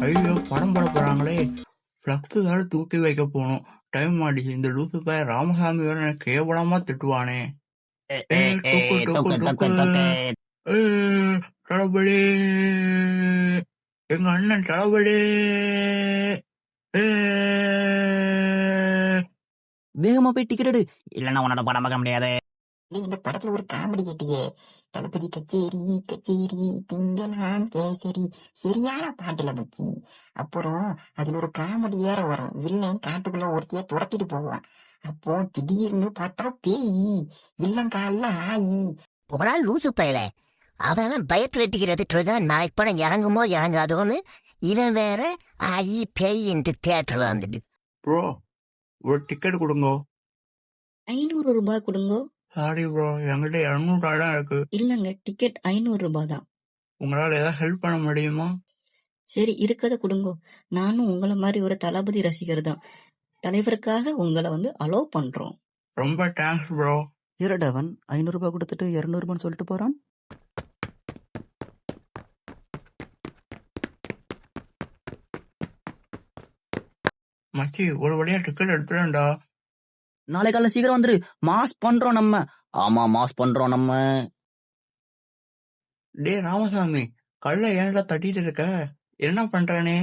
ஐயோ படம் போட போறாங்களே. ஃப்ளக்ஸ் வேற தூக்கி வைக்க போகணும். டைம் ஆடிச்சு. இந்த லூசு பையன் ராமசாமி வேற எனக்கு கேவலமா திட்டுவானே. தூக்கு தூக்கு தூக்கு. ஏ, தளபதி, எங்க அண்ணன் தளபதி. ஏ. வேகமா போய் டிக்கெட் எடு, இல்லன்னா உன்னோட படம் பார்க்க முடியாது. இந்த படத்துல ஒரு காமெடி கேட்டுங்க. தளபதி கச்சேரி கச்சேரி திங்களான் கேசரி, சரியான பாட்டுல பச்சி. அப்புறம் அதுல ஒரு காமெடி வேற வரும். வில்லன் காட்டுக்குள்ள ஒருத்தைய துரத்திட்டு போவான். அப்போ திடீர்னு பார்த்தா பேய் வில்லன் கால ஆயி. போடா லூசு பயல, அவன் பயத்துல டிக்கிறதுதான் நாளைக்கு படம் இறங்குமோ இறங்காதோன்னு இவன் வேற ஆயி பேயின்ட்டு தியேட்டர்ல வந்துட்டு. ப்ரோ ஒரு டிக்கெட் கொடுங்க. 500 ரூபாய் கொடுங்கோ. சாரி ப்ரோ, என்கிட்ட 200 தான் இருக்கு. இல்லங்க, டிக்கெட் 500 ரூபாய் தான். உங்களால ஏதாவது ஹெல்ப் பண்ண முடியுமா? சரி, இருக்கத கொடுங்கோ. நானும் உங்களை மாதிரி ஒரு தளபதி ரசிகர் தான். தலைவருக்காக உங்களை அலோவ் பண்றோம். ரொம்ப தேங்க்ஸ் ப்ரோ. இருடவன் 500 ரூபாய் கொடுத்துட்டு 200 ரூபான்னு சொல்லிட்டு போறான். மச்சி ஒரு வழியா டிக்கெட் எடுத்துறேன்டா. நாளை காலைல சீக்கிரம் வந்துரு, மாஸ் பண்றோம் நம்ம. ஆமா மாஸ் பண்றோம் நம்ம. டே ராமசாமி, கல்ல ஏன்டா தட்டிட்டு இருக்க? என்ன பண்றானே?